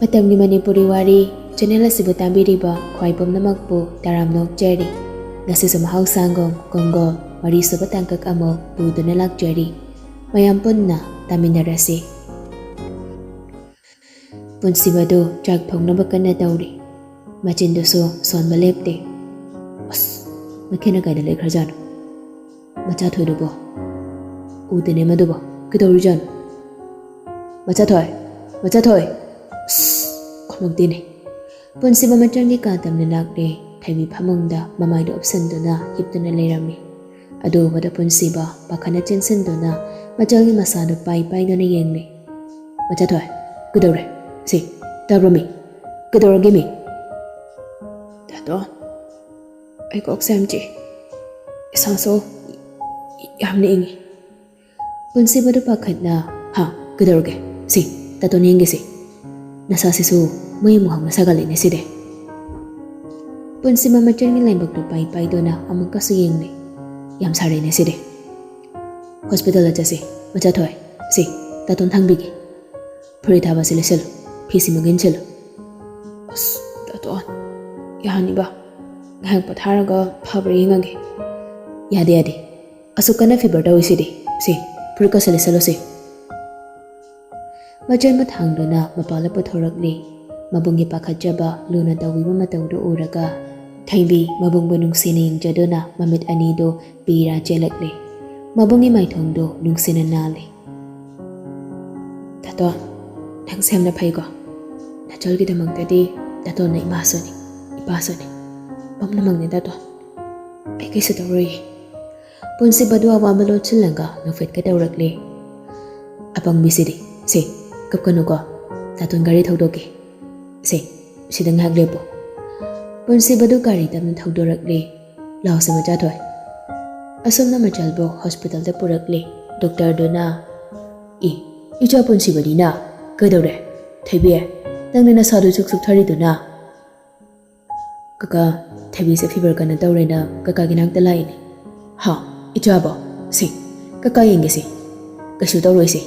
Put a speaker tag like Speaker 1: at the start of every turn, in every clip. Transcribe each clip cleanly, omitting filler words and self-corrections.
Speaker 1: ꯃꯇꯝꯒꯤ ꯃꯅꯤꯄꯨꯔꯤ ꯋꯥꯔꯤ ꯆꯦꯅꯦꯜ ꯑꯁꯤꯕꯨ ꯇꯥꯕꯤꯔꯤꯕ ꯈ꯭ꯋꯥꯏ ꯄꯨꯝꯅꯃꯛꯄꯨ ꯇꯔꯥꯝ ꯅꯣꯛꯆꯔꯤ. ꯉꯁꯤꯁꯨ ꯃꯍꯧꯁꯥꯒꯨꯝ ꯀꯣꯡꯒꯣꯜ ꯃꯔꯤꯁꯨꯕ ꯇꯥꯡꯀꯛ ꯑꯃ ꯄꯨꯗꯨꯅ ꯂꯥꯛꯆꯔꯤ. ꯃꯌꯥꯝ ꯄꯨꯟꯅ ꯇꯥꯃꯤꯟꯅꯔꯁꯤ. ꯄꯨꯟꯁꯤꯕꯗꯨ ꯆꯥꯛ ꯊꯣꯡꯅꯕ ꯀꯟꯅ ꯇꯧꯔꯤ. ꯃꯆꯤꯟꯗꯨꯁꯨ ꯁꯣꯟꯕ ꯂꯦꯞꯇꯦ. ꯃꯈꯦꯅ ꯀꯥꯏꯗ ꯂꯩꯈ꯭ꯔꯖꯥꯠꯅꯣ? ꯃꯆꯥꯊꯣꯏꯗꯨꯕꯣ ꯎꯗꯦꯅꯦ ꯃꯗꯨꯕꯣ ꯀꯩꯗꯧꯔꯤꯖꯥꯠꯅꯣ? ꯃꯆꯥꯊꯣꯏ ꯈꯨꯝꯂꯛꯇꯦꯅꯦ. ꯄꯨꯟꯁꯤꯕ ꯃꯆꯟꯒꯤ ꯀꯥ ꯇꯝꯅ ꯂꯥꯛꯂꯦ. ꯊꯩꯕꯤ ꯐꯃꯨꯡꯗ ꯃꯃꯥꯏꯗꯨ ꯎꯞꯁꯟꯗꯨꯅ ꯍꯤꯞꯇꯨꯅ ꯂꯩꯔꯝꯃꯤ. ꯑꯗꯨ ꯎꯕꯗ ꯄꯨꯟꯁꯤꯕ ꯄꯥꯈꯠꯅ ꯆꯦꯟꯁꯤꯟꯗꯨꯅ ꯃꯆꯜꯒꯤ ꯃꯁꯥꯗꯨ ꯄꯥꯏꯗꯨꯅ ꯌꯦꯡꯂꯦ. ꯃꯆꯥꯊꯣꯏ ꯀꯩꯗꯧꯔꯦ? ꯇꯥꯕ꯭ꯔꯣ ꯃꯤ? ꯀꯩꯗꯧꯔꯒꯦ ꯃꯤ? ꯗꯥꯇꯣꯟ ꯑꯩ ꯀꯣꯛꯁꯦ ꯌꯥꯝ ꯆꯤꯛꯏ. ꯏꯁꯥꯁꯨ ꯌꯥꯝꯅ ꯏꯪꯉꯤ. ꯄꯨꯟꯁꯤꯕꯗꯨ ꯄꯥꯈꯠꯅ ꯀꯩꯗꯧꯔꯒꯦ? ꯗꯥꯇꯣꯟ ꯌꯦꯡꯒꯦ. ꯅꯁꯥꯁꯤꯁꯨ ꯃꯩ ꯑꯃꯨꯛ ꯍꯧꯅ ꯁꯥꯒꯠꯂꯤꯅꯦ ꯁꯤꯗꯤ. ꯄꯨꯟꯁꯤꯕ ꯃꯆꯟꯒꯤ ꯂꯥꯏꯕꯛꯇꯨ ꯄꯥꯏꯗꯨꯅ ꯑꯃꯨꯛꯀꯁꯨ ꯌꯦꯡꯂꯦ. ꯌꯥꯝ ꯁꯥꯔꯦꯅꯦ ꯁꯤꯗꯤ. ꯍꯣꯁꯄꯤꯇꯥꯜꯗ ꯆꯠꯁꯤ. ꯃꯆꯥꯊꯣꯏ ꯗꯥꯇꯣꯟ ꯊꯥꯡꯕꯤꯒꯦ. ꯐꯨꯔꯤꯠ ꯊꯥꯕꯁꯤ ꯂꯤꯠꯁꯤꯜꯂꯨ. ꯐꯤꯁꯤꯃꯒ ꯏꯟꯁꯤꯜꯂꯨ. ꯗꯥꯇꯣꯟ ꯌꯥꯍꯟꯅꯤꯕ. ꯉꯥꯏꯍꯥꯛ ꯄꯣꯊꯥꯔꯒ ꯐꯕ꯭ꯔꯥ ꯌꯦꯡꯉꯒꯦ. ꯌꯥꯗꯦ. ꯑꯁꯨꯛ ꯀꯟꯅ ꯐꯤꯕꯔ ꯇꯧꯔꯤꯁꯤꯗꯤ. ꯐꯨꯔꯤꯠ ꯀꯁꯤ ꯂꯤꯠꯁꯤꯜꯂꯨ. ꯃꯆꯟꯕꯨ ꯊꯥꯡꯗꯨꯅ ꯃꯄꯥꯟꯗ ꯄꯨꯊꯣꯔꯛꯂꯦ. ꯃꯕꯨꯡꯒꯤ ꯄꯥꯈꯠꯆꯕ ꯂꯨꯅ ꯇꯧꯕꯤꯕ ꯃꯇꯧꯗꯨ ꯎꯔꯒ ꯊꯩꯕꯤ ꯃꯕꯨꯡꯕꯨ ꯅꯨꯡꯁꯤꯅ ꯌꯦꯡꯖꯗꯨꯅ ꯃꯃꯤꯠ ꯑꯅꯤꯗꯨ ꯄꯤꯔꯥ ꯆꯦꯜꯂꯛꯂꯦ. ꯃꯕꯨꯡꯒꯤ ꯃꯥꯏꯊꯣꯡꯗꯨ ꯅꯨꯡꯁꯤꯅ ꯅꯥꯜꯂꯦ. ꯗꯥꯇꯣꯟ ꯅꯪꯁꯦ ꯌꯥꯝꯅ ꯐꯩꯀꯣ. ꯅꯆꯜꯒꯤꯗꯃꯛꯇꯗꯤ ꯗꯥꯇꯣꯟꯅ ꯏꯃꯥꯁꯨꯅꯤ ꯏꯄꯥꯁꯨꯅꯤ ꯄꯨꯝꯅꯃꯛꯅꯤ ꯗꯥꯇꯣꯟ. ꯑꯩ ꯀꯩꯁꯨ ꯇꯧꯔꯣꯏꯌꯦ. ꯄꯨꯟꯁꯤꯕꯗꯨ ꯑꯋꯥꯕ ꯂꯣꯠꯁꯤꯜꯂꯒ ꯅꯣꯛꯐꯦꯠꯀ ꯇꯧꯔꯛꯂꯦ. ꯑꯄꯪꯕꯤꯁꯤꯗꯤ. ꯀꯞꯀꯅꯨꯀꯣ. ꯗꯥꯇꯣꯟ ꯒꯥꯔꯤ ꯊꯧꯗꯣꯛꯀꯦ. ꯁꯤꯗ ꯉꯥꯏꯍꯥꯛ ꯂꯦꯞꯄꯣ. ꯄꯨꯟꯁꯤꯕꯗꯨ ꯒꯥꯔꯤ ꯇꯞꯅ ꯊꯧꯗꯣꯔꯛꯂꯦ. ꯂꯥꯎꯁꯦ ꯃꯆꯥꯊꯣꯏ. ꯑꯁꯨꯝꯅ ꯃꯆꯜꯕꯨ ꯍꯣꯁꯄꯤꯇꯥꯜꯗ ꯄꯨꯔꯛꯂꯦ. ꯗꯣꯛꯇꯔꯗꯨꯅ ꯏꯆꯥ ꯄꯨꯟꯁꯤꯕꯅꯤꯅ ꯀꯩꯗꯧꯔꯦ? ꯊꯩꯕꯤ ꯅꯪꯅ ꯅꯁꯥꯗꯨ ꯆꯨꯛꯊꯔꯤꯗꯨꯅ? ꯀꯀꯥ ꯊꯩꯕꯤꯁꯦ ꯐꯤꯕꯔ ꯀꯟꯅ ꯇꯧꯔꯦꯅ ꯀꯀꯥꯒꯤ ꯅꯥꯛꯇ ꯂꯥꯛꯏꯅꯦ. ꯏꯆꯥꯕꯣ? ꯀꯀꯥ ꯌꯦꯡꯒꯦ. ꯀꯩꯁꯨ ꯇꯧꯔꯣꯏꯁꯦ.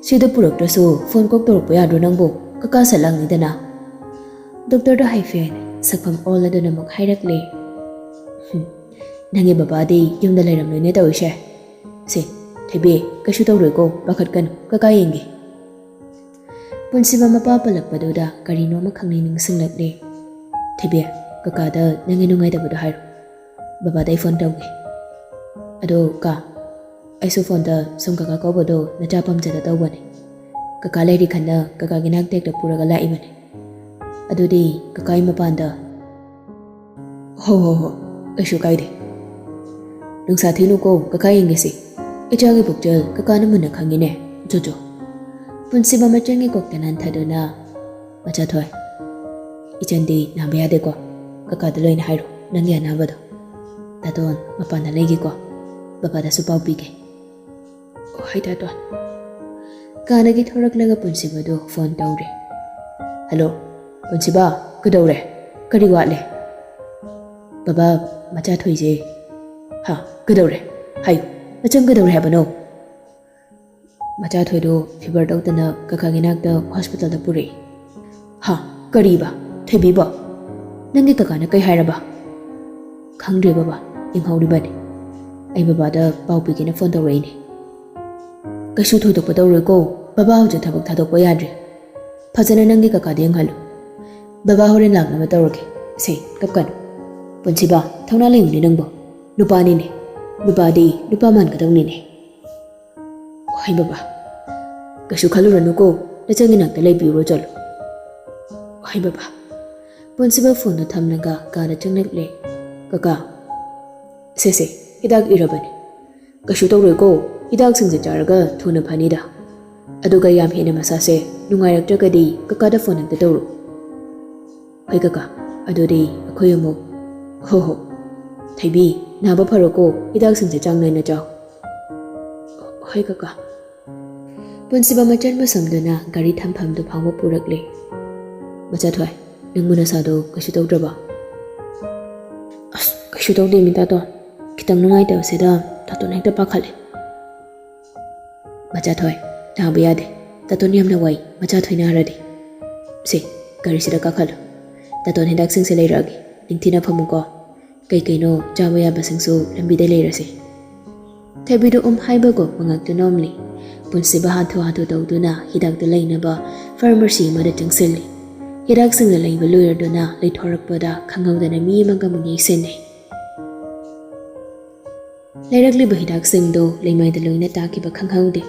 Speaker 1: ꯁꯤꯗ ꯄꯨꯔꯛꯇ꯭ꯔꯁꯨ ꯐꯣꯟ ꯀꯣꯛ ꯇꯧꯔꯛꯄ ꯌꯥꯗ꯭ꯔꯣ ꯅꯪꯕꯨ? ꯀꯀꯥ ꯁꯠꯂꯪꯅꯤꯗꯅ. ꯗꯣꯛꯇꯔꯗꯣ ꯍꯥꯏꯐꯦꯠ ꯁꯛꯐꯝ ꯑꯣꯜꯂꯗꯨꯅ ꯑꯃꯨꯛ ꯍꯥꯏꯔꯛꯂꯦ. ꯅꯪꯒꯤ ꯕꯕꯥꯗꯤ ꯌꯨꯝꯗ ꯂꯩꯔꯝꯂꯣꯏꯅꯦ ꯇꯧꯔꯤꯁꯦ. ꯊꯩꯕꯤ ꯀꯩꯁꯨ ꯇꯧꯔꯣꯏꯀꯣ, ꯄꯥꯈꯠꯀꯅꯨ, ꯀꯀꯥ ꯌꯦꯡꯒꯦ. ꯄꯨꯟꯁꯤꯕ ꯃꯄꯥ ꯄꯜꯂꯛꯄꯗꯨꯗ ꯀꯔꯤꯅꯣꯃ ꯈꯪꯅꯤꯡ ꯅꯤꯡꯁꯤꯡꯂꯛꯂꯦ. ꯊꯩꯕꯤ ꯀꯀꯥꯗ ꯅꯪꯒꯤ ꯅꯨꯡꯉꯥꯏꯇꯕꯗꯣ ꯍꯥꯏꯔꯣ. ꯕꯕꯥꯗ ꯑꯩ ꯐꯣꯟ ꯇꯧꯒꯦ. ꯑꯗꯣ ꯑꯩꯁꯨ ꯐꯣꯟꯗ ꯁꯨꯝ ꯀꯀꯥ ꯀꯧꯕꯗꯣ ꯅꯆꯥ ꯄꯥꯝꯖꯗ ꯇꯧꯕꯅꯦ. ꯀꯀꯥ ꯂꯩꯔꯤ ꯈꯟꯅ ꯀꯀꯥꯒꯤ ꯅꯥꯛꯇ ꯍꯦꯛꯇ ꯄꯨꯔꯒ ꯂꯥꯛꯏꯕꯅꯦ. ꯑꯗꯨꯗꯤ ꯀꯀꯥꯒꯤ ꯃꯄꯥꯟꯗ ꯍꯣꯏ ꯀꯩꯁꯨ ꯀꯥꯏꯗꯦ. ꯅꯨꯡꯁꯥ ꯊꯤꯅꯨꯀꯣ, ꯀꯀꯥ ꯌꯦꯡꯒꯦ. ꯏꯆꯥꯒꯤ ꯄꯨꯛꯆꯦꯜ ꯀꯀꯥꯅ ꯃꯨꯟꯅ ꯈꯪꯉꯤꯅꯦ. ꯆꯣ. ꯄꯨꯟꯁꯤꯕ ꯃꯆꯟꯒꯤ ꯀꯣꯛꯇ ꯅꯥꯟꯊꯗꯨꯅ ꯃꯆꯥꯊꯣꯏ ꯏꯆꯟꯗꯤ ꯅꯥꯕ ꯌꯥꯗꯦꯀꯣ. ꯀꯀꯥꯗ ꯂꯣꯏꯅ ꯍꯥꯏꯔꯣ ꯅꯪꯒꯤ ꯑꯅꯥꯕꯗꯣ. ꯗꯥꯇꯣꯟ ꯃꯄꯥꯟꯗ ꯂꯩꯒꯦꯀꯣ. ꯕꯕꯥꯗꯁꯨ ꯄꯥꯎ ꯄꯤꯒꯦ. ꯍꯣꯏ ꯗꯥꯇꯣꯟ. ꯀꯥꯗꯒꯤ ꯊꯣꯔꯛꯂꯒ ꯄꯨꯟꯁꯤꯕꯗꯨ ꯐꯣꯟ ꯇꯧꯔꯦ. ꯍꯜꯂꯣ ꯄꯨꯟꯁꯤꯕ, ꯀꯩꯗꯧꯔꯦ? ꯀꯔꯤ ꯋꯥꯠꯂꯦ? ꯕꯕꯥ ꯃꯆꯥꯊꯣꯏꯁꯦ. ꯀꯩꯗꯧꯔꯦ? ꯍꯥꯏꯌꯨ. ꯃꯆꯟ ꯀꯩꯗꯧꯔꯦ ꯍꯥꯏꯕꯅꯣ? ꯃꯆꯥꯊꯣꯏꯗꯣ ꯐꯤꯕꯔ ꯇꯧꯗꯅ ꯀꯀꯥꯒꯤ ꯅꯥꯛꯇ ꯍꯣꯁꯄꯤꯇꯥꯜꯗ ꯄꯨꯔꯛꯏ. ꯀꯔꯤꯕ? ꯊꯩꯕꯤꯕꯣ? ꯅꯪꯒꯤ ꯀꯀꯥꯅ ꯀꯩ ꯍꯥꯏꯔꯕ? ꯈꯪꯗ꯭ꯔꯦ ꯕꯕꯥ, ꯌꯦꯡꯍꯧꯔꯤꯕꯅꯤ. ꯑꯩ ꯕꯕꯥꯗ ꯄꯥꯎ ꯄꯤꯒꯦꯅ ꯐꯣꯟ ꯇꯧꯔꯛꯏꯅꯦ. ꯀꯩꯁꯨ ꯊꯣꯏꯗꯣꯛꯄ ꯇꯧꯔꯣꯏꯀꯣ. ꯕꯕꯥ ꯍꯧꯖꯤꯛ ꯊꯕꯛ ꯊꯥꯗꯣꯛꯄ ꯌꯥꯗ꯭ꯔꯤ. ꯐꯖꯅ ꯅꯪꯒꯤ ꯀꯀꯥꯗ ꯌꯦꯡꯍꯜꯂꯨ. ꯕꯕꯥ ꯍꯣꯔꯦꯟ ꯂꯥꯛꯅꯕ ꯇꯧꯔꯒꯦ. ꯀꯞꯀꯅꯨ. ꯄꯨꯟꯁꯤꯕ ꯊꯧꯅꯥ ꯂꯩꯌꯨꯅꯦ ꯅꯪꯕꯨ. ꯅꯨꯄꯥꯅꯤꯅꯦ. ꯅꯨꯄꯥꯗꯤ ꯅꯨꯄꯥ ꯃꯥꯟꯒꯗꯧꯅꯤꯅꯦ. ꯍꯣꯏ ꯕꯕꯥ. ꯀꯩꯁꯨ ꯈꯜꯂꯨꯔꯅꯨꯀꯣ. ꯅꯆꯟꯒꯤ ꯅꯥꯛꯇ ꯂꯩꯕꯤꯔꯣ ꯆꯠꯂꯣ. ꯍꯣꯏ ꯕꯕꯥ. ꯄꯨꯟꯁꯤꯕ ꯐꯣꯟꯗꯨ ꯊꯝꯂꯒ ꯀꯥꯗ ꯆꯪꯂꯛꯂꯦ. ꯀꯀꯥ ꯍꯤꯗꯥꯛ ꯏꯔꯕꯅꯤ. ꯀꯩꯁꯨ ꯇꯧꯔꯣꯏꯀꯣ. ꯍꯤꯗꯥꯛꯁꯤꯡꯁꯦ ꯆꯥꯔꯒ ꯊꯨꯅ ꯐꯅꯤꯗ. ꯑꯗꯨꯒ ꯌꯥꯝ ꯍꯦꯟꯅ ꯃꯁꯥꯁꯦ ꯅꯨꯡꯉꯥꯏꯔꯛꯇ꯭ꯔꯒꯗꯤ ꯀꯀꯥꯗ ꯐꯣꯟ ꯍꯦꯛꯇ ꯇꯧꯔꯣ. ꯍꯣꯏ ꯀꯀꯥ. ꯑꯗꯨꯗꯤ ꯑꯩꯈꯣꯏ ꯑꯃꯨꯛ ꯍꯣ. ꯊꯩꯕꯤ ꯅꯥꯕ ꯐꯔꯣꯀꯣ. ꯍꯤꯗꯥꯛꯁꯤꯡꯁꯦ ꯆꯥꯡ ꯅꯥꯏꯅ ꯆꯥꯎ. ꯍꯣꯏ ꯀꯀꯥ. ꯄꯨꯟꯁꯤꯕ ꯃꯆꯟꯕꯨ ꯁꯨꯝꯗꯨꯅ ꯒꯥꯔꯤ ꯊꯝꯐꯝꯗꯨ ꯐꯥꯎꯕ ꯄꯨꯔꯛꯂꯦ. ꯃꯆꯥꯊꯣꯏ ꯅꯪꯕꯨ ꯅꯁꯥꯗꯣ ꯀꯩꯁꯨ ꯇꯧꯗ꯭ꯔꯕ? ꯀꯩꯁꯨ ꯇꯧꯗꯦ ꯃꯤ ꯗꯥꯇꯣꯟ. ꯈꯤꯇꯪ ꯅꯨꯡꯉꯥꯏꯇꯕꯁꯤꯗ ꯗꯥꯇꯣꯟ ꯍꯦꯛꯇ ꯄꯥꯈꯠꯂꯦ. ꯃꯆꯥꯊꯣꯏ ꯅꯥꯕ ꯌꯥꯗꯦ. ꯗꯥꯇꯣꯟ ꯌꯥꯝꯅ ꯋꯥꯏ ꯃꯆꯥꯊꯣꯏ ꯅꯥꯔꯗꯤ. ꯁꯦ ꯒꯥꯔꯤꯁꯤꯗ ꯀꯥꯈꯠꯂꯣ ꯇꯥꯇꯣꯟ ꯍꯤꯗꯥꯛꯁꯤꯡꯁꯦ ꯂꯩꯔꯛꯑꯒꯦ ꯅꯤꯡꯊꯤꯅ ꯐꯝꯃꯨꯀꯣ ꯀꯩꯅꯣ ꯆꯥꯕ ꯌꯥꯕꯁꯤꯡꯁꯨ ꯂꯝꯕꯤꯗ ꯂꯩꯔꯁꯦ ꯊꯣꯏꯕꯤꯗꯨ ꯍꯥꯏꯕꯒꯣ ꯃꯉꯛꯇꯨ ꯅꯣꯝꯂꯤ ꯄꯨꯟꯁꯤꯕ ꯍꯥꯊꯨ ꯇꯧꯗꯨꯅ ꯍꯤꯗꯥꯛꯇꯨ ꯂꯩꯅꯕ ꯐꯥꯔꯃꯥꯁꯤ ꯑꯃꯗ ꯆꯪꯁꯤꯜꯂꯤ ꯍꯤꯗꯥꯛꯁꯤꯡꯅ ꯂꯩꯕ ꯂꯣꯏꯔꯗꯨꯅ ꯂꯩꯊꯣꯔꯛꯄꯗ ꯈꯪꯍꯧꯗꯅ ꯃꯤ ꯑꯃꯒ ꯑꯃꯨꯛ ꯌꯩꯁꯤꯟꯅꯩ ꯂꯩꯔꯛꯂꯤꯕ ꯍꯤꯗꯥꯛꯁꯤꯡꯗꯨ ꯂꯩꯃꯥꯏꯗ ꯂꯣꯏꯅ ꯇꯥꯈꯤꯕ ꯈꯪꯍꯧꯗꯦ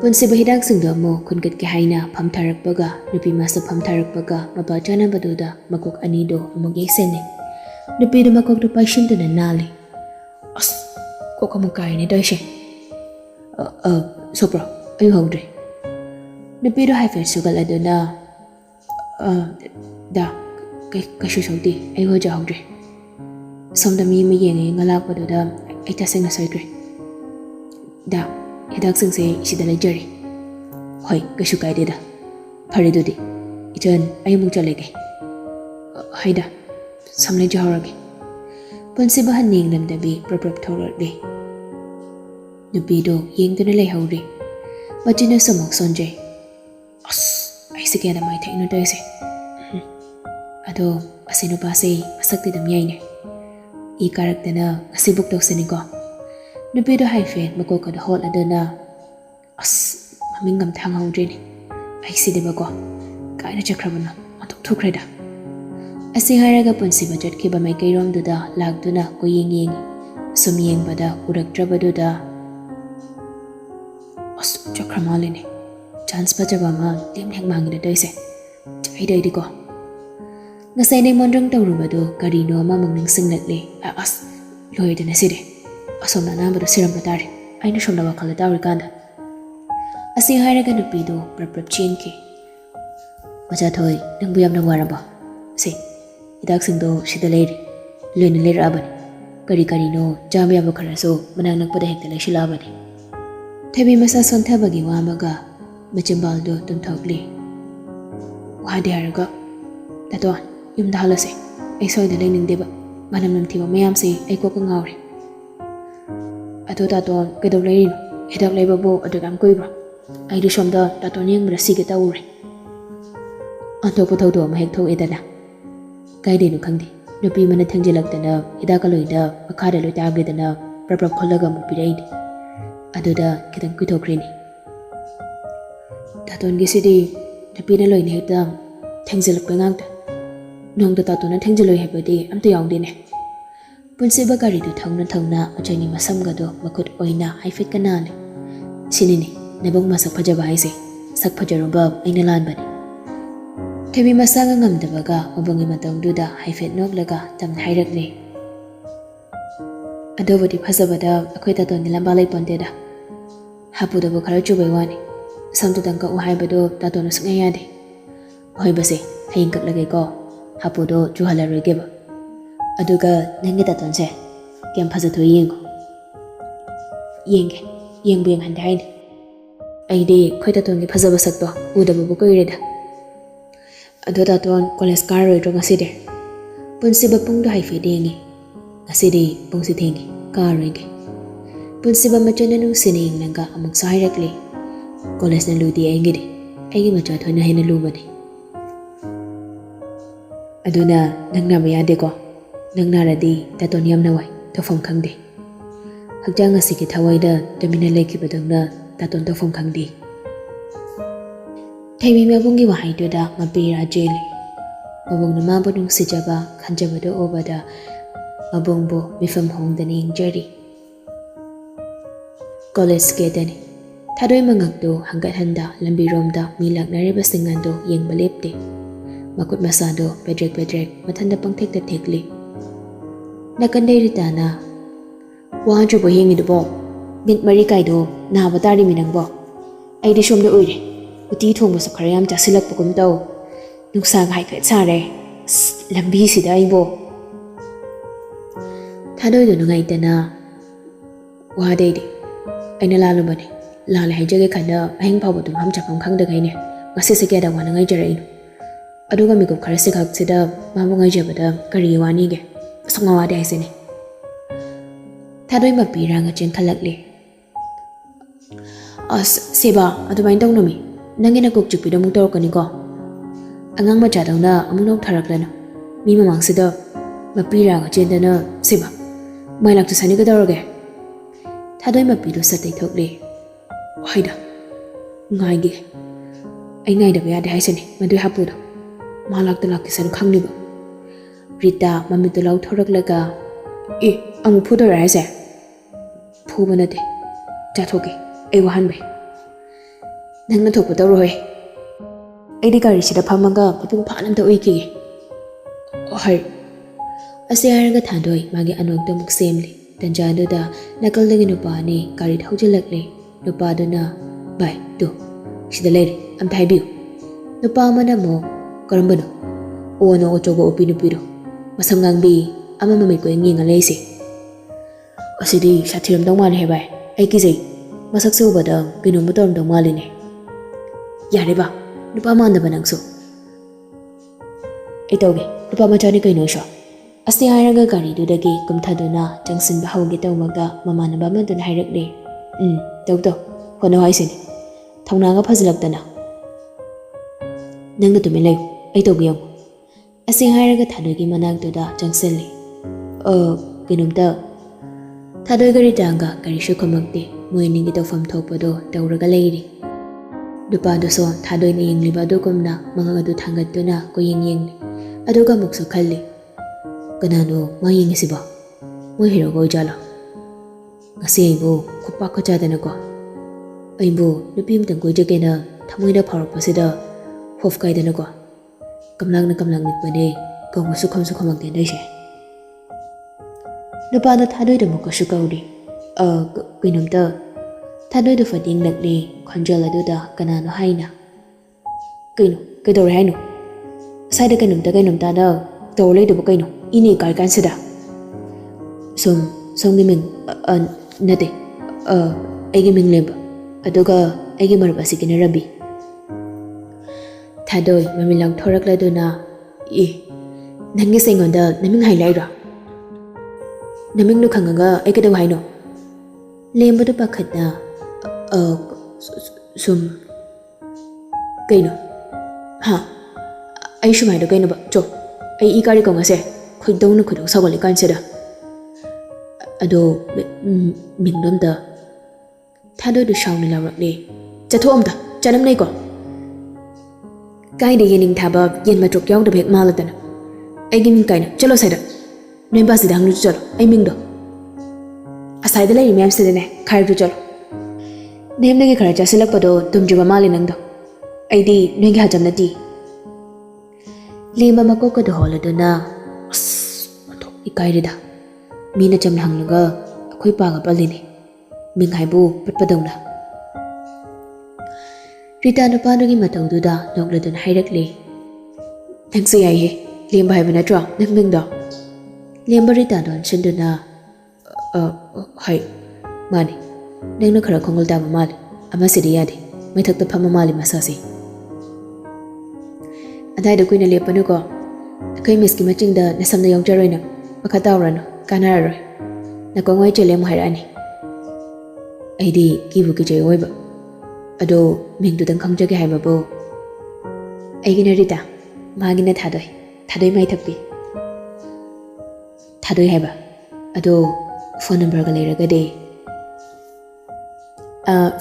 Speaker 1: ꯄꯨꯟꯁꯤꯕ ꯍꯤꯗꯥꯛꯁꯤꯡꯗꯨ ꯑꯃꯨꯛ ꯈꯨꯟꯒꯠꯀꯦ ꯍꯥꯏꯅ ꯐꯝꯊꯔꯛꯄꯒ ꯅꯨꯄꯤ ꯃꯥꯁꯨ ꯐꯝꯊꯔꯛꯄꯒ ꯃꯄꯥ ꯆꯥꯅꯕꯗꯨꯗ ꯃꯀꯣꯛ ꯑꯅꯤꯗꯨ ꯑꯃꯨꯛ ꯌꯩꯁꯤꯟꯅꯩ ꯅꯨꯄꯤꯗꯨ ꯃꯀꯣꯛꯇꯨ ꯄꯥꯏꯁꯤꯟꯗꯨꯅ ꯅꯥꯜꯂꯤ ꯑꯁ ꯀꯣꯛ ꯑꯃꯨꯛ ꯀꯥꯏꯔꯤꯅꯦ ꯇꯧꯔꯤꯁꯦ ꯁꯣꯛꯄ꯭ꯔꯣ ꯑꯩ ꯎꯍꯧꯗ꯭ꯔꯦ ꯅꯨꯄꯤꯗꯨ ꯍꯥꯏꯐꯦꯠ ꯁꯨꯒꯠꯂꯗꯨꯅ ꯀꯩꯁꯨ ꯁꯧꯗꯦ ꯑꯩ ꯍꯣꯖꯍꯧꯗ꯭ꯔꯦ ꯁꯣꯝꯗ ꯃꯤ ꯑꯃ ꯌꯦꯡꯉ ꯂꯥꯛꯄꯗꯨꯗ ꯑꯩ ꯇꯁꯦꯡꯅ ꯁꯣꯏꯈ꯭ꯔꯦ ꯍꯤꯗꯥꯛꯁꯤꯡꯁꯦ ꯁꯤꯗ ꯂꯩꯖꯔꯤ ꯍꯣꯏ ꯀꯩꯁꯨ ꯀꯥꯏꯗꯦꯗ ꯐꯔꯦ ꯑꯗꯨꯗꯤ ꯏꯆꯟ ꯑꯩ ꯑꯃꯨꯛ ꯆꯠꯂꯒꯦ ꯍꯩꯗ ꯁꯝ ꯂꯩꯖꯍꯧꯔꯒꯦ ꯄꯨꯟꯁꯤꯕ ꯍꯟꯅꯤꯡ ꯂꯝꯗꯕꯤ ꯄ꯭ꯔꯞ ꯊꯣꯛꯂꯛꯂꯤ ꯅꯨꯄꯤꯗꯣ ꯌꯦꯡꯗꯨꯅ ꯂꯩꯍꯧꯔꯤ ꯃꯆꯤꯟꯅꯁꯨ ꯑꯃꯨꯛ ꯁꯣꯟꯖꯩ ꯑꯁ ꯑꯩꯁꯦ ꯀꯌꯥꯗ ꯃꯥꯏ ꯊꯦꯛꯅ ꯇꯧꯔꯤꯁꯦ ꯑꯗꯣ ꯑꯁꯤ ꯅꯨꯄꯥꯁꯦ ꯃꯁꯛꯇꯤ ꯑꯗꯨꯝ ꯌꯥꯏꯅꯦ ꯏ ꯀꯥꯔꯛꯇꯅ ꯉꯁꯤ ꯕꯨꯛ ꯇꯧꯁꯤꯅꯤꯀꯣ ꯅꯨꯄꯤꯗꯣ ꯍꯥꯏꯐꯦꯠ ꯃꯀꯣꯛꯀꯗ ꯍꯣꯠꯂꯗꯨꯅ ꯑꯁ ꯃꯃꯤꯡ ꯑꯝꯇ ꯍꯪꯍꯧꯗ꯭ꯔꯤꯅꯦ ꯑꯩꯁꯤꯗꯤꯕꯀꯣ ꯀꯥꯏꯅ ꯆꯠꯈ꯭ꯔꯕꯅꯣ ꯑꯣꯟꯊꯣꯛꯊꯣꯛꯈ꯭ꯔꯦꯗ ꯑꯁꯤ ꯍꯥꯏꯔꯒ ꯄꯨꯟꯁꯤꯕ ꯆꯠꯈꯤꯕ ꯃꯥꯏꯀꯩꯔꯣꯝꯗꯨꯗ ꯂꯥꯛꯇꯨꯅ ꯀꯣꯌꯦꯡ ꯌꯦꯡꯉꯤ ꯁꯨꯝ ꯌꯦꯡꯕꯗ ꯎꯔꯛꯇ꯭ꯔꯕꯗꯨꯗ ꯑꯁ ꯆꯠꯈ꯭ꯔ ꯃꯥꯜꯂꯤꯅꯦ ꯆꯥꯟꯁ ꯐꯖꯕ ꯑꯃ ꯂꯦꯝ ꯍꯦꯛ ꯃꯥꯡꯉꯤꯅ ꯇꯧꯔꯤꯁꯦ ꯆꯩꯗꯩꯗꯤꯀꯣ ꯉꯁꯥꯏ ꯃꯣꯟꯗ꯭ꯔꯪ ꯇꯧꯔꯨꯕꯗꯨ ꯀꯔꯤꯅꯣ ꯑꯃꯃꯨꯛ ꯅꯤꯡꯁꯤꯡꯂꯛꯂꯤ ꯑꯁ ꯂꯣꯏꯗꯅ ꯁꯤꯗꯤ ꯑꯁꯣꯝꯅ ꯑꯅꯥꯕꯗꯣ ꯁꯤꯔꯝꯕ ꯇꯥꯔꯦ ꯑꯩꯅ ꯁꯣꯝꯗ ꯋꯥꯈꯜꯗ ꯇꯥꯎꯔꯤꯀꯥꯟꯗ ꯑꯁꯤ ꯍꯥꯏꯔꯒ ꯅꯨꯄꯤꯗꯨ ꯄ꯭ꯔꯞ ꯆꯦꯟꯈꯤ ꯃꯆꯥꯊꯣꯏ ꯅꯪꯕꯨ ꯌꯥꯝꯅ ꯋꯥꯔꯕ ꯁꯤ ꯍꯤꯗꯥꯛꯁꯤꯡꯗꯣ ꯁꯤꯗ ꯂꯩꯔꯤ ꯂꯣꯏꯅ ꯂꯩꯔꯛꯑꯕꯅꯤ ꯀꯔꯤꯅꯣ ꯆꯥꯕ ꯌꯥꯕ ꯈꯔꯁꯨ ꯃꯅꯥꯛ ꯅꯛꯄꯗ ꯍꯦꯛꯇ ꯂꯩꯁꯤꯜꯂꯛꯑꯕꯅꯤ ꯊꯣꯏꯕꯤ ꯃꯁꯥ ꯁꯣꯟꯊꯕꯒꯤ ꯋꯥ ꯑꯃꯒ ꯃꯆꯤꯟꯕꯥꯜꯗꯨ ꯇꯨꯝꯊꯣꯛꯂꯤ ꯋꯥꯗꯦ ꯍꯥꯏꯔꯒ ꯇꯥꯇꯣꯟ ꯌꯨꯝꯗ ꯍꯜꯂꯁꯦ ꯑꯩ ꯁ꯭ꯋꯥꯏꯗ ꯂꯩꯅꯤꯡꯗꯦꯕ ꯃꯅꯝ ꯅꯝꯊꯤꯕ ꯃꯌꯥꯝꯁꯦ ꯑꯩ ꯀꯣꯛꯀ ꯉꯥꯎꯔꯦ ꯑꯗꯣ ꯇꯥꯇꯣꯟ ꯀꯩꯗꯧ ꯂꯩꯔꯤꯅꯣ ꯍꯤꯗꯥꯛ ꯂꯩꯕꯕꯨ ꯑꯗꯨ ꯌꯥꯝ ꯀꯨꯏꯕ꯭ꯔꯣ ꯑꯩꯗꯤ ꯁꯣꯝꯗ ꯇꯥꯇꯣꯟ ꯌꯦꯡꯕꯗ ꯁꯤꯒꯦ ꯇꯧꯔꯦ ꯑꯇꯣꯞꯄ ꯊꯧꯗꯣꯛ ꯑꯃ ꯍꯦꯛ ꯊꯣꯛꯑꯦꯗꯅ ꯀꯥꯏꯗꯩꯅꯣ ꯈꯪꯗꯦ ꯅꯨꯄꯤ ꯑꯃꯅ ꯊꯦꯡꯖꯤꯜꯂꯛꯇꯅ ꯍꯤꯗꯥꯛꯀ ꯂꯣꯏꯅ ꯃꯈꯥꯗ ꯂꯣꯏ ꯇꯥꯈ꯭ꯔꯦꯗꯅ ꯄ꯭ꯔꯞ ꯈꯣꯜꯂꯒ ꯑꯃꯨꯛ ꯄꯤꯔꯛꯏꯅꯦ ꯑꯗꯨꯗ ꯈꯤꯇꯪ ꯀꯨꯏꯊꯣꯛꯈ꯭ꯔꯦꯅꯦ ꯇꯥꯇꯣꯟꯒꯤꯁꯤꯗꯤ ꯅꯨꯄꯤꯅ ꯂꯣꯏꯅ ꯍꯦꯛꯇ ꯊꯦꯡꯖꯤꯜꯂꯛꯄ ꯉꯥꯛꯇ ꯅꯣꯡꯗ ꯇꯥꯇꯣꯟꯅ ꯊꯦꯡꯖꯤꯜꯂꯣꯏ ꯍꯥꯏꯕꯗꯤ ꯑꯝꯇ ꯌꯥꯎꯗꯦꯅꯦ ꯄꯨꯟꯁꯤꯕ ꯒꯥꯔꯤꯗꯨ ꯊꯧꯅ ꯎꯆꯩꯒꯤ ꯃꯁꯝꯒꯗꯣ ꯃꯈꯨꯠ ꯑꯣꯏꯅ ꯍꯥꯏꯐꯦꯠꯀ ꯅꯥꯜꯂꯤ ꯁꯤꯅꯤꯅꯦ ꯅꯕꯨꯡ ꯃꯁꯛ ꯐꯖꯕ ꯍꯥꯏꯁꯦ ꯁꯛ ꯐꯖꯔꯨꯕ ꯑꯩꯅ ꯂꯥꯟꯕꯅꯤ ꯊꯣꯏꯕꯤ ꯃꯁꯥꯒ ꯉꯝꯗꯕꯒ ꯃꯕꯨꯡꯒꯤ ꯃꯇꯧꯗꯨꯗ ꯍꯥꯏꯐꯦꯠ ꯅꯣꯛꯂꯒ ꯇꯝꯅ ꯍꯥꯏꯔꯛꯂꯤ ꯑꯗꯨꯕꯨꯗꯤ ꯐꯖꯕꯗ ꯑꯩꯈꯣꯏ ꯇꯥꯇꯣꯟꯒꯤ ꯂꯝꯕꯥ ꯂꯩꯄꯣꯟꯇꯦꯗ ꯍꯥꯄꯨꯗꯕꯨ ꯈꯔ ꯆꯨꯕꯩ ꯋꯥꯅꯤ ꯁꯝꯗꯨꯗꯪ ꯀꯛꯎ ꯍꯥꯏꯕꯗꯣ ꯇꯥꯇꯣꯟꯅ ꯁꯨꯡꯌꯥ ꯌꯥꯗꯦ ꯑꯍꯣꯏꯕꯁꯦ ꯍꯌꯦꯡ ꯀꯛꯂꯒꯦꯀꯣ ꯍꯥꯄꯨꯗꯣ ꯆꯨꯍꯜꯂꯔꯣꯏꯒꯦꯕ ꯑꯗꯨꯒ ꯅꯪꯒꯤ ꯇꯥꯇꯣꯟꯁꯦ ꯀꯌꯥꯝ ꯐꯖꯊꯣꯛꯏ ꯌꯦꯡꯉꯣ ꯌꯦꯡꯕꯨ ꯌꯦꯡꯍꯟꯗꯦ ꯍꯥꯏꯅꯤ ꯑꯩꯗꯤ ꯑꯩꯈꯣꯏ ꯇꯥꯇꯣꯟꯒꯤ ꯐꯖꯕ ꯁꯛꯇꯣ ꯎꯗꯕꯕꯨ ꯀꯨꯏꯔꯦꯗ ꯑꯗꯣ ꯇꯥꯇꯣꯟ ꯀꯣꯂꯦꯖ ꯀꯥꯔꯔꯣꯏꯗ꯭ꯔꯣ ꯉꯁꯤꯗꯤ ꯄꯨꯟꯁꯤꯕ ꯄꯨꯡꯗꯣ ꯍꯥꯏꯐꯦꯠ ꯌꯦꯡꯉꯤ ꯉꯁꯤꯗꯤ ꯄꯨꯡꯁꯤ ꯊꯦꯡꯉꯤ ꯀꯥꯔꯔꯣꯏꯒꯦ ꯄꯨꯟꯁꯤꯕ ꯃꯆꯟꯅ ꯅꯨꯡꯁꯤꯅ ꯌꯦꯡꯂꯒ ꯑꯃꯨꯛꯁꯨ ꯍꯥꯏꯔꯛꯂꯤ ꯀꯣꯂꯦꯖꯅ ꯂꯨꯗꯦ ꯑꯩꯒꯤ ꯃꯆꯥ ꯊꯣꯏꯅ ꯍꯦꯟꯅ ꯂꯨꯕꯅꯤ ꯑꯗꯨꯅ ꯅꯪ ꯅꯥꯕ ꯌꯥꯗꯦꯀꯣ ꯅꯪ ꯅꯥꯔꯗꯤ ꯇꯥꯇꯣꯟ ꯌꯥꯝꯅ ꯋꯥꯏ ꯇꯧꯐꯝ ꯈꯪꯗꯦ ꯍꯛꯆꯥꯡ ꯑꯁꯤꯒꯤ ꯊꯋꯥꯏꯗ ꯇꯨꯃꯤꯟꯅ ꯂꯩꯈꯤꯕꯗꯧꯅ ꯇꯥꯇꯣꯟ ꯇꯧꯐꯝ ꯈꯪꯗꯦ ꯊꯣꯏꯕꯤ ꯃꯕꯨꯡꯒꯤ ꯋꯥꯍꯩꯗꯨꯗ ꯃꯄꯤꯔꯥ ꯆꯦꯜꯂꯤ ꯃꯕꯨꯡꯅ ꯃꯥꯕꯨ ꯅꯨꯡꯁꯤꯖꯕ ꯈꯟꯖꯕꯗꯨ ꯎꯕꯗ ꯃꯕꯨꯡꯕꯨ ꯃꯤꯐꯝ ꯍꯣꯡꯗꯅ ꯌꯦꯡꯖꯔꯤ ꯀꯣꯂꯦꯖ ꯒꯦꯠꯇꯅꯤ ꯊꯥꯗꯣꯏ ꯃꯉꯛꯇꯨ ꯍꯪꯒꯠ-ꯍꯟꯗ ꯂꯝꯕꯤꯔꯣꯝꯗ ꯃꯤ ꯂꯥꯛꯅꯔꯤꯕꯁꯤꯡ ꯑꯗꯨ ꯌꯦꯡꯕ ꯂꯦꯞꯇꯦ ꯃꯈꯨꯠ ꯃꯁꯥꯗꯨ ꯄꯦꯗ꯭ꯔꯦꯛ ꯃꯊꯟꯗ ꯄꯪꯊꯦꯛꯇ ꯊꯦꯛꯂꯤ ꯅꯥꯀꯟꯗꯩ ꯔꯤꯇꯥꯅ ꯋꯥꯗ꯭ꯔꯕꯣ ꯌꯦꯡꯉꯤꯗꯨꯕꯣ ꯃꯤꯠ ꯃꯔꯤ ꯀꯥꯏꯗꯣ ꯅꯥꯕ ꯇꯥꯔꯤꯃꯤ ꯅꯪꯕꯣ ꯑꯩꯗꯤ ꯁꯣꯝꯗ ꯎꯏꯔꯦ ꯎꯇꯤ ꯊꯣꯡꯕꯁꯨ ꯈꯔ ꯌꯥꯝ ꯆꯥꯁꯤꯜꯂꯛꯄꯒꯨꯝ ꯇꯧ ꯅꯨꯡꯁꯥꯒ ꯍꯥꯏꯐꯦꯠ ꯁꯥꯔꯦ ꯂꯝꯕꯤꯁꯤꯗ ꯑꯩꯕꯣ ꯊꯥꯗꯣꯏꯗꯨ ꯅꯨꯡꯉꯥꯏꯇꯅ ꯋꯥꯗꯩꯗꯤ ꯑꯩꯅ ꯂꯥꯜꯂꯨꯕꯅꯦ ꯂꯥꯜꯂꯦ ꯍꯥꯏꯖꯒꯦ ꯈꯟꯅ ꯑꯍꯤꯡ ꯐꯥꯎꯕ ꯇꯨꯝꯐꯝ ꯆꯥꯐꯝ ꯈꯪꯗꯒꯩꯅꯦ ꯉꯁꯤꯁꯦ ꯀꯌꯥꯗ ꯋꯥꯅ ꯉꯥꯏꯖꯔꯛꯏꯅꯣ ꯑꯗꯨꯒ ꯃꯤꯀꯨꯞ ꯈꯔ ꯁꯤꯈꯛꯁꯤꯗ ꯃꯥꯕꯨ ꯉꯥꯏꯖꯕꯗ ꯀꯔꯤ ꯋꯥꯅꯤꯒꯦ ꯑꯁꯨꯛ ꯋꯥꯗꯦ ꯍꯥꯏꯁꯤꯅꯤ ꯊꯥꯗꯣꯏ ꯃꯄꯤꯔꯥꯡꯒ ꯆꯦꯟꯈꯠꯂꯛꯂꯤ ꯑꯁ ꯁꯦꯕꯥ ꯑꯗꯨꯃꯥꯏꯅ ꯇꯧꯅꯨꯃꯤ ꯅꯪꯒꯤ ꯅꯀꯣꯛ ꯆꯤꯛꯄꯤꯗꯣ ꯑꯃꯨꯛ ꯇꯧꯔꯛꯀꯅꯤꯀꯣ Angang machadona amunok tharaklano. Mi mamangsida mapiraga chendana siba. Mailak to sani gadorage. Thadoi mapido satay thokle. Haida. Ngaigi. Ay ngay da bayade haisani madui hapudo. Malak to lakisan khangniba. Rita mamito law thoraklaga. Amu phudo raise. Phuba nate. Chathoki. Ay wahanbe. Nangna thokpa tawroy. Ay di gari sida phamaga mapung phanam ta uiki. Hai. Ase haraga thandoi magi anok muk semli. Tanjado da nakaldagi nupa ni gari thaujalakle. Nupa duna bai tu. Sida lere am thaibiu. Nupa mana mo karambano. Ono ochogo opi nupido. Masam ngangbi ama mamit ko nginga leisi. Asidi sathiram dong mali hebai. Ay kizay. Masak sa ubada pinumotor dong mali ni. Yari ba? Nupa manda ba nangso? Ito ge. Nupa machani kay no siya. Asti haraga gari dudagi kumthaduna jangsin bahawgi tawmaga mamana ba man dun hairakli. Tawto. Hono haisin. Thawna nga phazlaktana. Nangna tumilayo. Ay tawgiyong. Asti haraga thadagi managduda jangsinli. Kinumta. Thadoi gari danga gari shukamakti. Muiningi tawfam thokpado tawraga layri. Dupa doso thadoi ni yingliba dokumna mga adu thangatuna ko ying. Aduga mukso khalli. Kanano mayingi siba. Moy hero go jala. Ngasi aibo kupa ko jadana ko. Aibo nupim tang ko jagena thamoida pharopasida hof kaidana ko. Kamlang nikpane ko musukham sukhamak de dai she. Nupa da thadoi da mukha shukaudi. Kinumta thadoi da fading lakli khonjala duda kanano haina. Kino kedore haino. Sai da kinumta da tawlei da kaino. Ini kar kansida. Som giming nate. Egi ming lemba. Aduga egi marabasi kinarabi. Thadoi mamilang thorakla duna. Nangi sengonda naming highlight ra. Naming no khangaga ay kadaw haino. Lemba do pakhat na sum kaino. Ha. Ay shumay do kaino ba? Cho. Ay ikari ko ngase. Khudong na khudong sagoli kansida. Ado mingdom da. Thadoi do shaw ni lawrakli. Chatho amda. Chanam nei ko. Kai de yening thaba yen ma trok yaw da bek malatana. Ay giming kaino. Chalo saida. Noi basi dang lu chalo. Ay mingdo. Asai da lai miyam sida ne. Khair du chalo. Nem nagi khara chasilak pado tumjuba mali nangdo. Ay di noi gi hajam na ti. Lima mako ka dohola do na. Ikai rida. Mina cham hanglaga. Ako'y paga palini. Ming haibu patpadong na. Rita na paano gi mataw duda nokla do na hairakli. Nangsa yay he. Limba haiba na chwa. Nangming do. Limba Rita doon sindo na. Hai. Mani. Nang na khara khongol dama mali. Ama sidi yadi. May thakta pama mali masasi. Aday da kuy na lepanu ko. Ako'y miski maching da nasam na yung jaroy na. Makataw rano. Kanararoy. Nakongway chile mo hairani. Ay di kibu ki jay oy ba. Ado ming dudang kang jagi hai babo. Ay gina Rita. Magi na thadoy. Thadoy may thakpi. Thadoy hai ba. Ado phone number ga leiraga de.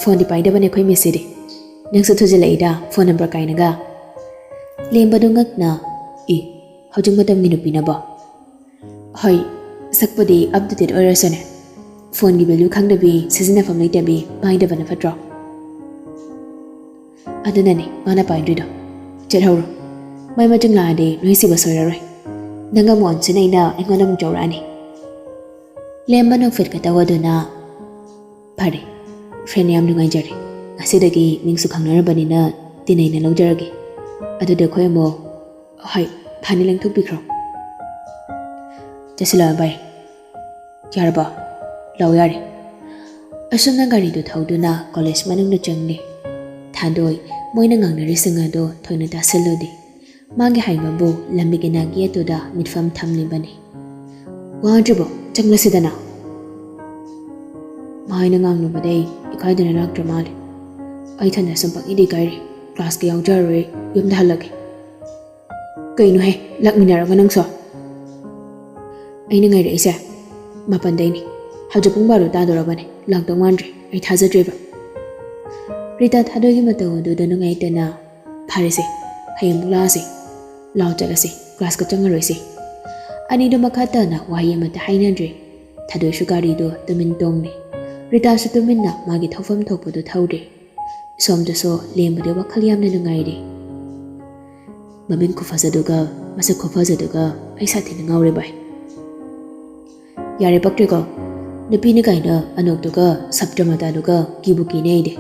Speaker 1: Phone di paida bane koy message. Nang sa thujila ida phone number kay naga. Lemba do ngak na. Hojung matam ginupi na ba. Hoy, sakpadi updated orasane. Phone gi value khangdabi sizina famlai tabi paida bana fatro. Adunani mana paidrido. Cherhawro. Mai majung la de noisi basoirarai. Nanga mon sinaina engona mung jawrani. Lemba no fit kata waduna. Pare. Friend yam nungai jare. Asidagi mingsu khangnarabani na tinai na lawjaragi. Aduda khoy mo hai phani lang thuk bikro. Jasila bai. Yarba. Law yare. Asuna gari do thauduna college manung na changni. Thandoi moina ngangnari singa do thoina da selodi. Magi haibabu lambi nagi atoda mitfam thamli bani. Wajibo changlasidana. Maina ngangnu badai ikaidana naktra mali. Ai thana sampak idi gairi class ki yaujare yumda halage. Kayno hai, lakminaraga nang so. Ay na ngay isa. Mapanday ni. Hawja pong baro tadorabane. Langtong mandre. Ay thazadreba. Rita thadogi mataw duda na ngay na pharese. Hayang mulase. Lao chalase. Class ka changaroise. Ani do makata na wahi mata hainandre. Thadoy sugari do tumin tong ni. Rita su tumin na magi thawfam thokpo do thawde. Somda so lembade wakhal yamna nungaire. Maming ko fazaduga masak ko fazaduga ay sathi na ngawre bai. Yare pakre ko napi ni kaina anokduga sabdramata duga kibuki neide.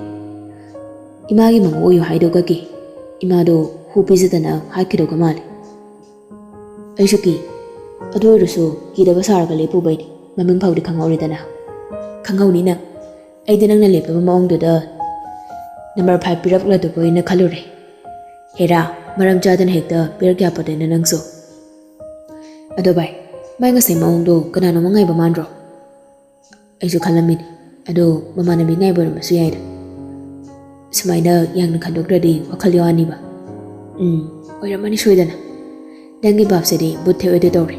Speaker 1: Imagi mangu oyo haidoga ki. Imado hupizatana hakidoga mali. Aishuki ado rusu kidaba saraga lepu bai maming phawdi khangawri dana. Khangawni na ay dinang na lepa maongduda number 5 pirap la dugo ina khalure. Hera maram chadan hekta pir kya pade na nangso. Ado bai mai nga sai maongdo kanano mangai ba mandro. Aisu khalamin ado mamana bi ngai bor masu yaida. Sumaina yang na khandokradi wakhal yawani ba. Oiramani soidana. Dangi bab sedi buthe ode dore.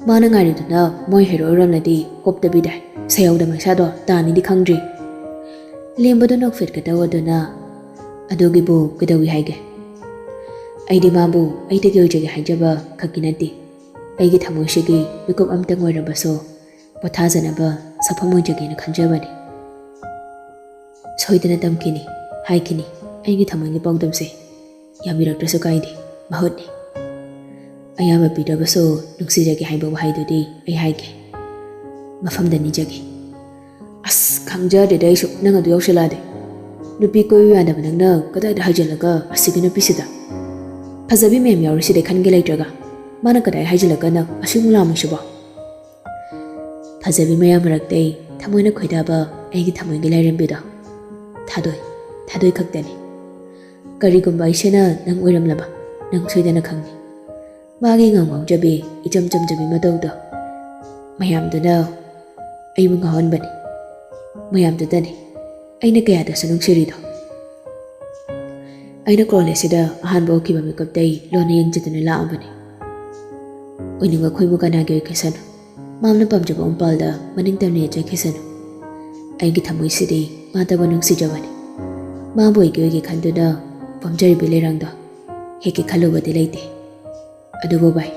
Speaker 1: Mana ngari duna moi hero ramnadi kopta bidai. Sayawda maisado tani di khangdri. Lembado nok fit ka tawaduna adogi bu kadawi haige. Aidi mabu aidi gyojage haijaba kakinati. Aigi thamoy shigi bikup amtang oirabaso pothazanaba safamoijage na khanjabani. Soidana tamkini haikini aigi thamoygi pawdamse yamiraktrasu kaidi mahutni. Ayama pidabaso nuksijage haiba wahaidudi ai haige. Mafamdani jage. As kangjade daisu nang adu yawshalade. Nupi koyu yadaba nangna kadayda hajalaga asigi nupisida. Fazabi mem yawriside khange laitraga. Mana kadai hajalaga na asimula amushuba. Fazabi mayam maraktai thamoyna khoidaba aigi thamoygi lairambida. Thadoi khaktani. Karigumba aisena nang oiramlaba nang soidana khangni. Magi ngawng jabi ijam jabi madawda. Mayamduna aibu ngahonbani. Mayamdudani aina kayada sanung sirido. Aina college ahanba okiba mikaptai lona yengjatuna laambani. Oininga khoibu kanage kesanu. Mamna pamjaba umpalda maningtamne ja kesanu. Aigi thamoi sidi mataba nungsijabani. Mabu igi khanduna pamjari bilerangda heki khalubadi leite. Adubo bai.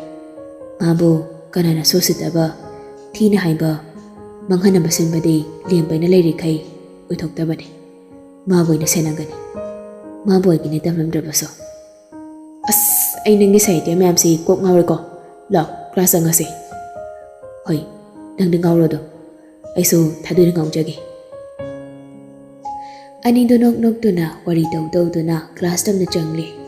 Speaker 1: Mabu kanana sositaba thina haiba manghana basinbadi lembaina leirikai uithoktabani. Mabu ina senangani. Mabu igi ne tamlamdrabaso. As ai nangi saite mayamsi kok ngawre ko. Law class angase. Hoi nang ngawro do. Aiso thadui ngawjagi. Ani do nok tuna wari daw na class tam na changli.